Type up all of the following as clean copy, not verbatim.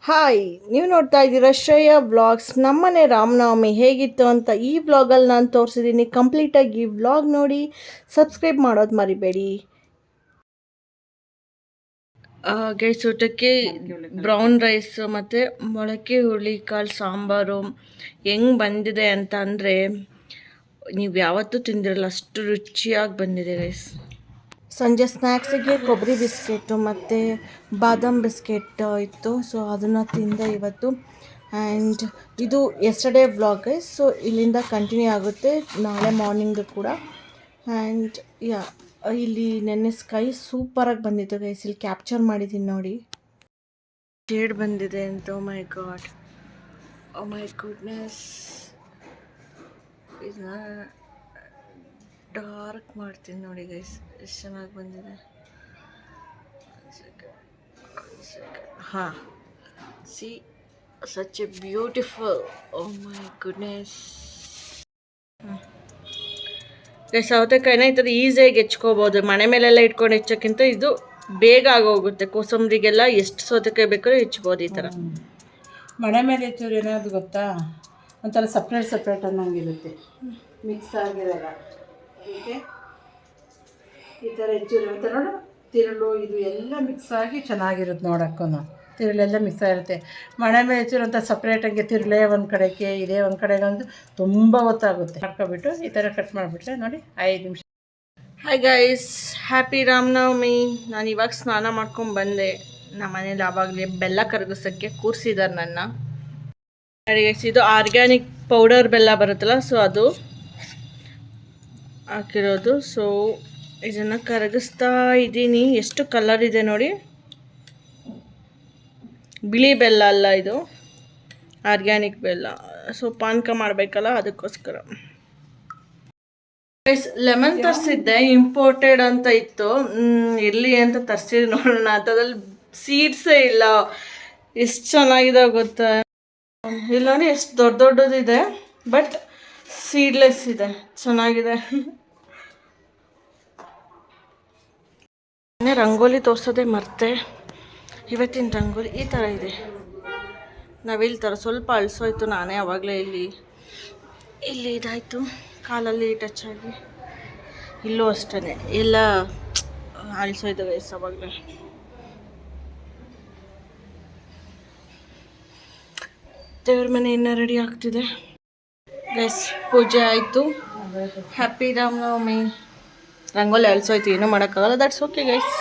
Hi, ನೀವು ನೋಡ್ತಾ ಇದ್ದೀರಾ ಶ್ರೇಯಾ ವ್ಲಾಗ್ಸ್. ನಮ್ಮನೆ ರಾಮನವಮಿ ಹೇಗಿತ್ತು ಅಂತ ಈ ವ್ಲಾಗಲ್ಲಿ ನಾನು ತೋರಿಸಿದ್ದೀನಿ. ಕಂಪ್ಲೀಟಾಗಿ ಈ ವ್ಲಾಗ್ ನೋಡಿ ಸಬ್ಸ್ಕ್ರೈಬ್ ಮಾಡೋದು ಮರಿಬೇಡಿ. ಗೈಸ್, ಊಟಕ್ಕೆ ಬ್ರೌನ್ ರೈಸ್ ಮತ್ತು ಮೊಳಕೆ ಹುರುಳಿಕಾಳು ಸಾಂಬಾರು ಹೆಂಗೆ ಬಂದಿದೆ ಅಂತ ಅಂದರೆ ನೀವು ಯಾವತ್ತೂ ತಿಂದಿರಲ್ಲ, ಅಷ್ಟು ರುಚಿಯಾಗಿ ಬಂದಿದೆ ಗೈಸ್. ಸಂಜೆ ಸ್ನ್ಯಾಕ್ಸಿಗೆ ಕೊಬ್ಬರಿ ಬಿಸ್ಕೆಟು ಮತ್ತು ಬಾದಾಮ್ ಬಿಸ್ಕೆಟ್ ಇತ್ತು, ಸೊ ಅದನ್ನು ತಿಂದೆ ಇವತ್ತು. ಆ್ಯಂಡ್ ಇದು ಎಸ್ಟರ್ಡೇ ವ್ಲಾಗ್ ಗೈಸ್, ಸೊ ಇಲ್ಲಿಂದ ಕಂಟಿನ್ಯೂ ಆಗುತ್ತೆ ನಾಳೆ ಮಾರ್ನಿಂಗು ಕೂಡ. ಆ್ಯಂಡ್ ಇಲ್ಲಿ ನೆನ್ನೆ ಸ್ಕೈ ಸೂಪರಾಗಿ ಬಂದಿತ್ತು ಗೈಸ್, ಇಲ್ಲಿ ಕ್ಯಾಪ್ಚರ್ ಮಾಡಿದ್ದೀನಿ ನೋಡಿ. ಶೇಡ್ ಬಂದಿದೆ ಅಂತ. Oh my god, oh my goodness. ಇದನ್ನ ಡಾರ್ಕ್ ಮಾಡ್ತೀನಿ ನೋಡಿ ಗೈಸ್, ಎಷ್ಟು ಚೆನ್ನಾಗಿ ಬಂದಿದೆ. ಹಾಂ, see such a beautiful. Oh my goodness guys. ಸೌತೆಕಾಯಿನ ಈ ಥರ ಈಸಿಯಾಗಿ ಹೆಚ್ಕೋಬೋದು. ಮನೆ ಮೇಲೆಲ್ಲ ಇಟ್ಕೊಂಡು ಹೆಚ್ಚೋಕ್ಕಿಂತ ಇದು ಬೇಗ ಆಗೋಗುತ್ತೆ. ಕೋಸಂಬರಿಗೆಲ್ಲ ಎಷ್ಟು ಸೌತೆಕಾಯಿ ಬೇಕಾದ್ರೂ ಹೆಚ್ಚಬೋದು ಈ ಥರ. ಮನೆ ಮೇಲೆ ಹೆಚ್ಚೋರು ಏನಾದ್ರು ಗೊತ್ತಾ, ಒಂಥರ ಸಪ್ರೇಟ್ ಅನ್ನೋಂಗಿರುತ್ತೆ, ಮಿಕ್ಸ್ ಆಗಿರಲ್ಲ. ಅದಕ್ಕೆ ಈ ಥರ ಹೆಚ್ಚೂರು ಅಂತ ನೋಡು, ತಿರುಳು ಇದು ಎಲ್ಲ ಮಿಕ್ಸ್ ಆಗಿ ಚೆನ್ನಾಗಿರುತ್ತೆ ನೋಡೋಕ್ಕೂ. ತಿರುಳೆಲ್ಲ ಮಿಕ್ಸ್ ಆಗಿರುತ್ತೆ. ಮನೆ ಮೇಲೆ ಹೆಚ್ಚೂರು ಅಂತ ಸಪ್ರೇಟಾಗಿ ತಿರುಳೇ ಒಂದು ಕಡೆಗೆ ಇದೇ ಒಂದು ಕಡೆಗೆ ಒಂದು ತುಂಬ ಹೊತ್ತಾಗುತ್ತೆ. ಮಾಡ್ಕೊಬಿಟ್ಟು ಈ ಥರ ಕಟ್ ಮಾಡಿಬಿಟ್ರೆ ನೋಡಿ 5 ನಿಮಿಷ. Hi guys, happy Ramanavami. ನಾನು ಇವಾಗ ಸ್ನಾನ ಮಾಡ್ಕೊಂಡು ಬಂದೆ. ನಮ್ಮ ಮನೇಲಿ ಆವಾಗಲೇ ಬೆಲ್ಲ ಕರಗಿಸೋಕ್ಕೆ ಕೂರಿಸಿದ್ದಾರೆ ನನ್ನ. ಗೈಸ್, ಇದು ಆರ್ಗ್ಯಾನಿಕ್ ಪೌಡರ್ ಬೆಲ್ಲ ಬರುತ್ತಲ್ಲ, ಸೊ ಅದು ಹಾಕಿರೋದು. ಸೊ ಇದನ್ನು ಕರಗಿಸ್ತಾ ಇದ್ದೀನಿ. ಎಷ್ಟು ಕಲರ್ ಇದೆ ನೋಡಿ. ಬಿಳಿ ಬೆಲ್ಲ ಅಲ್ಲ, ಇದು ಆರ್ಗ್ಯಾನಿಕ್ ಬೆಲ್ಲ. ಸೊ ಪಾನಕ ಮಾಡಬೇಕಲ್ಲ, ಅದಕ್ಕೋಸ್ಕರ. ಲೆಮನ್ ತರಿಸಿದ್ದೆ, ಇಂಪೋರ್ಟೆಡ್ ಅಂತ ಇತ್ತು. ಎಲ್ಲಿ ಅಂತ ತರಿಸಿದ್ರೆ ನೋಡೋಣ ಅಂತ. ಅದ್ರಲ್ಲಿ ಸೀಡ್ಸೇ ಇಲ್ಲ. ಎಷ್ಟು ಚೆನ್ನಾಗಿದೆ ಗೊತ್ತಾ. ಇಲ್ಲ ನೋಡಿ, ಎಷ್ಟು ದೊಡ್ಡದಿದೆ, ಬಟ್ ಸೀಡ್ಲೆಸ್ ಇದೆ. ಚೆನ್ನಾಗಿದೆ. ರಂಗೋಲಿ ತೋರಿಸೋದೇ ಮರ್ತೆ. ಇವತ್ತಿನ ರಂಗೋಲಿ ಈ ಥರ ಇದೆ. ನಾವಿಲ್ಲಿ ಥರ ಸ್ವಲ್ಪ ಅಳಿಸೋಯ್ತು. ನಾನೇ ಆವಾಗಲೇ ಇಲ್ಲಿ ಇದಾಯಿತು, ಕಾಲಲ್ಲಿ ಟಚ್ ಆಗಿ. ಇಲ್ಲೂ ಅಷ್ಟೇ ಎಲ್ಲ ಅಳಿಸೋಯ್ತು ಗೈಸ್ ಆವಾಗಲೇ. ದೇವ್ರ ಮನೆ ಇನ್ನೂ ರೆಡಿ ಆಗ್ತಿದೆ ಗೈಸ್. ಪೂಜೆ ಆಯಿತು. ಹ್ಯಾಪಿ ರಾಮನವಮಿ. ರಂಗೋಲಿ ಅಳಿಸೋಯ್ತು, ಏನೂ ಮಾಡೋಕ್ಕಾಗಲ್ಲ. That's okay guys.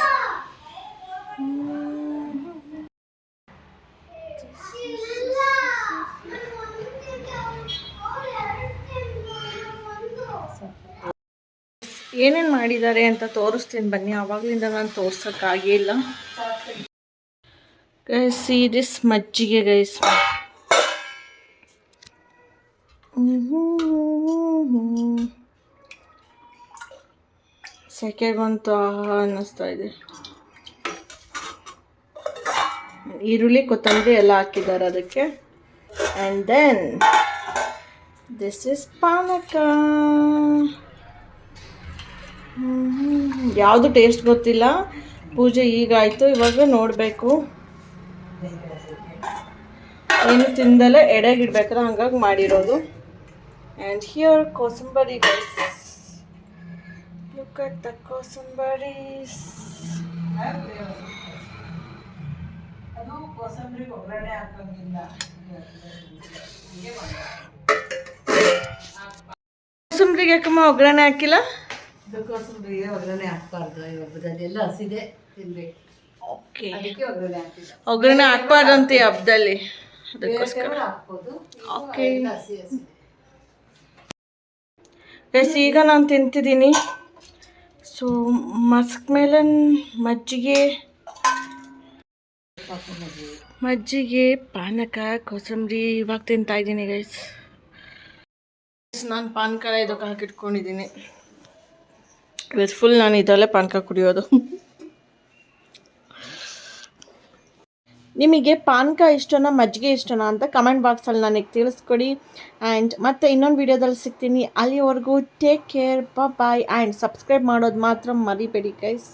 ಏನೇನು ಮಾಡಿದ್ದಾರೆ ಅಂತ ತೋರಿಸ್ತೀನಿ ಬನ್ನಿ. ಆವಾಗಲಿಂದ ನಾನು ತೋರ್ಸೋಕ್ಕಾಗಿಲ್ಲ ಗೈಸ್. ಸಿ ದಿಸ್ ಮಜ್ಜಿಗೆ ಗೈಸ್. ಸೆಕೆಗಂತೂ ಅನ್ನಿಸ್ತಾ ಇದೆ. ಈರುಳ್ಳಿ ಕೊತ್ತಂಬರಿ ಎಲ್ಲ ಹಾಕಿದ್ದಾರೆ ಅದಕ್ಕೆ. ಆ್ಯಂಡ್ ದೆನ್ ದಿಸ್ ಇಸ್ ಪಾನಕ. ಯಾವುದು ಟೇಸ್ಟ್ ಗೊತ್ತಿಲ್ಲ. ಪೂಜೆ ಈಗಾಯಿತು, ಇವಾಗ ನೋಡಬೇಕು. ಏನು ತಿಂದಲೇ ಎಡೆಗಿಡ್ಬೇಕಲ್ಲ, ಹಂಗಾಗಿ ಮಾಡಿರೋದು. And here kosambari guys. Look at the ಕೋಸಂಬರೀಸ್. ಕೋಸಂಬರಿಗೆ ಯಾಕಮ್ಮ ಒಗ್ಗರಣೆ ಹಾಕಿಲ್ಲ? ಕೋಸಂಬರಿಗೆ ಒಗ್ಗರಣೆ ಹಾಕ್ಬಾರ್ದು. ಹಬ್ಬದಲ್ಲೆಲ್ಲ ಹಸಿದೆ ತಿನ್ಬೇಕು. ಓಕೆ, ಒಗ್ಗರಣೆ ಹಾಕ್ಬಾರ್ದು ಅಂತ ಈ ಹಬ್ಬದಲ್ಲಿ, ಅದಕ್ಕೋಸ್ಕರ. ಹಾಕ್ಬೋದು. ಓಕೆ ಗೈಸ್, ಈಗ ನಾನು ತಿಂತಿದ್ದೀನಿ. ಸೊ ಮಸ್ಕ್ ಮೆಲನ್, ಮಜ್ಜಿಗೆ, ಪಾನಕ, ಕೋಸಂಬರಿ ಇವಾಗ ತಿಂತಾ ಇದ್ದೀನಿ ಗೈಸ್. ನಾನು ಪಾನಕ ಇದಕ್ಕೆ ಹಾಕಿಟ್ಕೊಂಡಿದ್ದೀನಿ. ಇವತ್ತು ಫುಲ್ ನಾನು ಇದರಲ್ಲೇ ಪಾನಕ ಕುಡಿಯೋದು. ನಿಮಗೆ ಪಾನಕ ಇಷ್ಟನಾ ಮಜ್ಜಿಗೆ ಇಷ್ಟನಾ ಅಂತ ಕಮೆಂಟ್ ಬಾಕ್ಸಲ್ಲಿ ನನಗೆ ತಿಳಿಸ್ಕೊಡಿ. ಆ್ಯಂಡ್ ಮತ್ತೆ ಇನ್ನೊಂದು ವಿಡಿಯೋದಲ್ಲಿ ಸಿಗ್ತೀನಿ. ಅಲ್ಲಿವರೆಗೂ take care, bye. And subscribe ಮಾಡೋದು ಮಾತ್ರ ಮರಿಬೇಡಿ ಗೈಸ್.